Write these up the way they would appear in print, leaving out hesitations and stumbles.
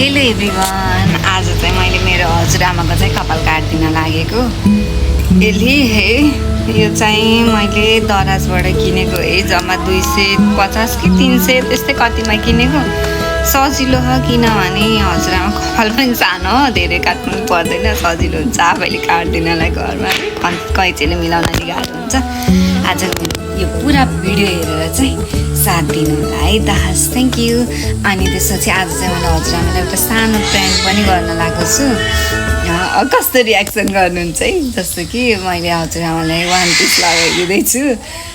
Hello everyone, आज चाहिँ मैले मेरो हजुरआमाको चाहिँ कपाल काट्दिन लागेको। यसले हे यो चाहिँ मैले दराजबाट किनेको है, जम्मा 250 कि 300 त्यस्तै कतिमा किनेको। सजिलो हो किनभने हजुरआमा कपाल पनि सानो हो, धेरै काट्नु पर्दैन, सजिलो हुन्छ आफैले काट्दिनलाई घरमा कैँचीले मिलाउन अलि गाह्रो हुन्छ। आज यो पुरा भिडियो हेरेर चाहिँ साथ दिनुलाई है दास, थ्याङ्क यू। अनि त्यसपछि आज चाहिँ मैले हजुरआमालाई एउटा सानो प्र्याङ्क पनि गर्न लागेको छु। कस्तो रियाक्सन गर्नुहुन्छ है, जस्तो कि मैले हजुरआमालाई वान पिस लगाइदिँदैछु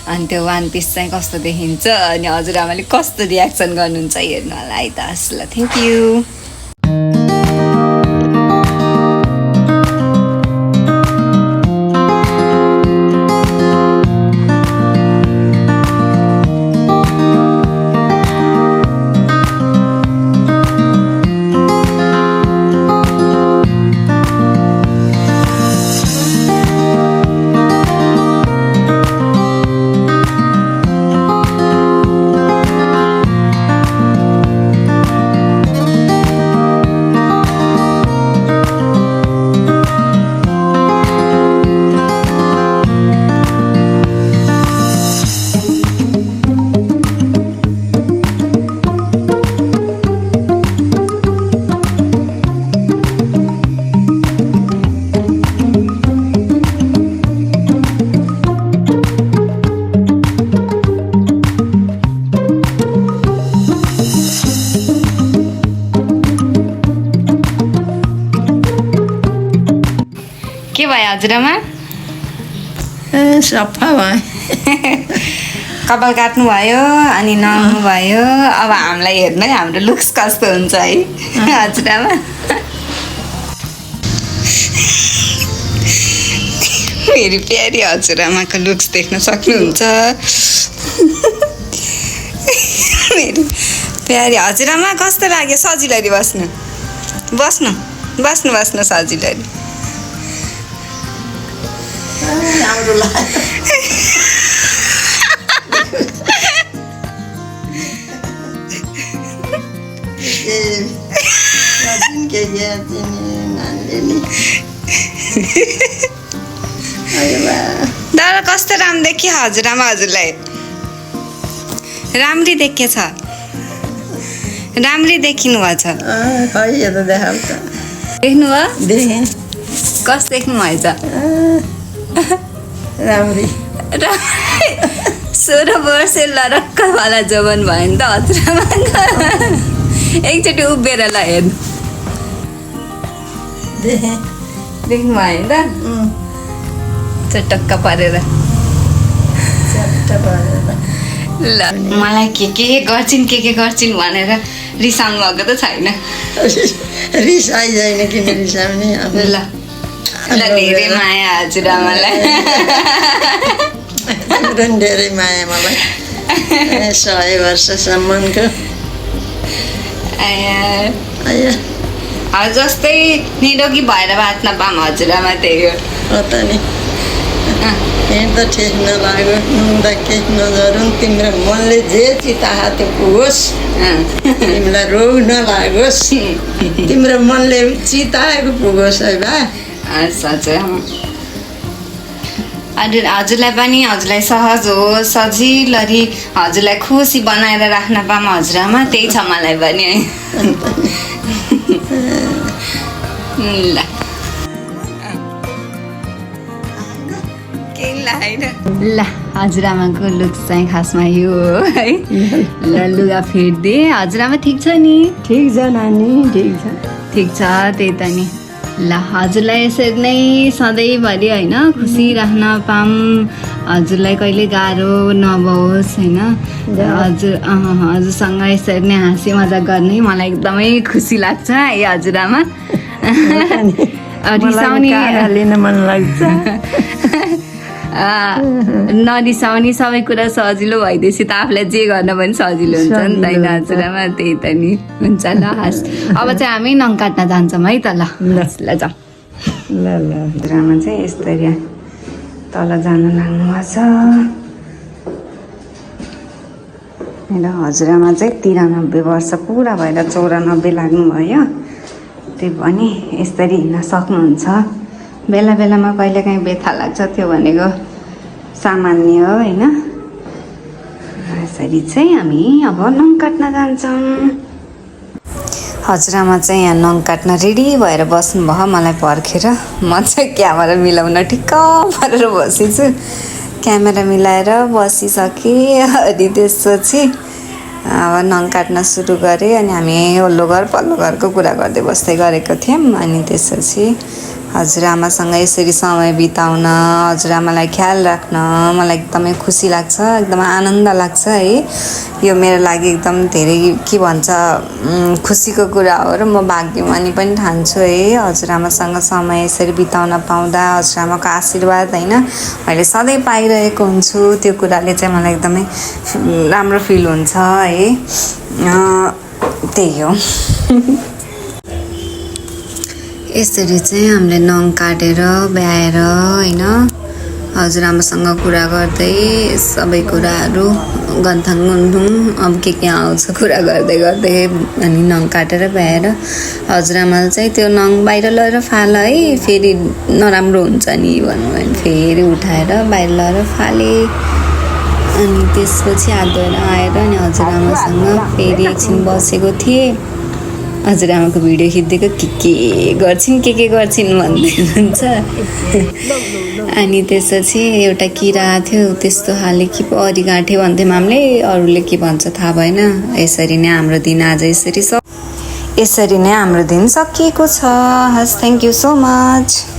अनि त्यो वान पिस चाहिँ कस्तो देखिन्छ अनि हजुरआमाले कस्तो रियाक्सन गर्नुहुन्छ हेर्नु होला है दास। ल थ्याङ्क यू। के भयो हजुरआमा? सफा भयो। कपाल काट्नु भयो अनि नुहाउनु भयो। अब हामीलाई हेर्नै हाम्रो लुक्स कस्तो हुन्छ है हजुरआमा। फेरि प्यारी हजुरआमाको लुक्स देख्न सक्नुहुन्छ। मेरो प्यारी हजुरआमा कस्तो लाग्यो? सजिलै बस्नु बस्नु बस्नु बस्नु सजिलै। राम्रो लाग्यो। दादा कस्तो राम्रो देखियो हजुरआमा? हजुरलाई राम्री देखिएछ, राम्री देखिनु भएको छ। देख्नु भयो? देखेँ। कस्तो देख्नु भएछ? राम्री। 16 वर्ष लरक्क वाला जवान भयो नि त हजुरआमा। एकचोटि उभिएर ल हेर्नु। देखेँ। देख्नु भयो नि त चटक्क परेर। ल मलाई के गर्छिन् भनेर रिसाउनु भएको त छैन? रिसाइँदैन किन रिसाउने। ल धेरै माया हजुरआमालाई। धेरै माया मलाई 100 वर्षसम्मको। जस्तै निरोगी भएर बाँच्न पाऊँ हजुरआमा, त्यही हो त नि। हिँड्दा ठिक नलाग्यो, नुहाउँदा केही नगरौँ, तिम्रो मनले जे चिताहा त्यो पुगोस्, तिमीलाई रोग नलागोस्, तिम्रो मनले चिताएको पुगोस् है बा। हजुरआमा हजुरलाई पनि हजुरलाई सहज होस्, सजिलरी हजुरलाई खुसी बनाएर राख्न पाऊँ हजुरआमा, त्यही छ मलाई पनि है। ल ल हजुरआमाको लुक्स चाहिँ खासमा यो हो है। ल लुगा फेरिदिए हजुरआमा ठिक छ नि? ठिक छ नानी, ठिक छ। ठिक छ, त्यही त नि। ल हजुरलाई यसरी नै सधैँभरि होइन खुसी राख्न पाऊँ, हजुरलाई कहिले गाह्रो नभओस् होइन। हजुरसँग यसरी नै हाँसी मजाक गर्ने मलाई एकदमै खुसी लाग्छ है हजुरआमा। रिसाउने लिन मन लाग्छ। नरिसाउने, सबै कुरा सजिलो भइदिएपछि त आफूलाई जे गर्न पनि सजिलो हुन्छ नि त होइन हजुरआमा, त्यही त नि। हुन्छ ल हस्, अब चाहिँ हामी नङ काट्न जान्छौँ है त। ल ल जाउँ। ल ल हजुरआमा चाहिँ यस्तरी तल जानु लाग्नु भएको छ। मेरो हजुरआमा चाहिँ 93 वर्ष पुरा भएर 94 लाग्नुभयो। त्यही पनि यसरी हिँड्न सक्नुहुन्छ। बेला बेलामा कहिलेकाहीँ व्यथा लाग्छ, त्यो भनेको सामान्य हो होइन। यसरी चाहिँ हामी अब नङ काट्न जान्छौँ। हजुरआमा चाहिँ यहाँ नङ काट्न रेडी भएर बस्नुभयो मलाई पर्खेर। म चाहिँ क्यामेरा मिलाउन ठिक्क परेर बसेछु। क्यामेरा मिलाएर बसिसकेँ अनि त्यसपछि अब नङ काट्न सुरु गरेँ। अनि हामी वल्लो घर पल्लो घरको कुरा गर्दै बस्दै गरेको थियौँ। अनि त्यसपछि हजुरआमासँग यसरी समय बिताउन, हजुरआमालाई ख्याल राख्न मलाई एकदमै खुसी लाग्छ, एकदम आनन्द लाग्छ है। यो मेरो लागि एकदम धेरै के भन्छ खुसीको कुरा हो र म भाग्यमानी पनि ठान्छु है। हजुरआमासँग समय यसरी बिताउन पाउँदा, हजुरआमाको आशीर्वाद होइन मैले सधैँ पाइरहेको हुन्छु। त्यो कुराले चाहिँ मलाई एकदमै राम्रो फिल हुन्छ है। त्यही हो। यसरी चाहिँ हामीले नङ काटेर ब्याएर होइन हजुरआमासँग कुरा गर्दै सबै कुराहरू गन्थाङ गुन्थुङ अब के आउँछ कुरा गर्दै गर्दै अनि नङ काटेर ब्याएर हजुरआमाले चाहिँ त्यो नङ बाहिर लगेर फाल है, फेरि नराम्रो हुन्छ नि भन्नु भयो। फेरि उठाएर बाहिर लगेर फाले। अनि त्यसपछि हात धोएर आएर अनि हजुरआमासँग फेरि एकछिन बसेको थिएँ। हजुरआमाको भिडियो खिचिदिएको के गर्छिन् भन्दै हुन्छ। अनि त्यसपछि एउटा किरा थियो त्यस्तो खाले कि परी गाँठ्यो भन्थ्यौँ हामीले, अरूले के भन्छ थाहा भएन। यसरी नै हाम्रो दिन आज यसरी नै हाम्रो दिन सकिएको छ। हस्, थ्याङ्क यू सो मच।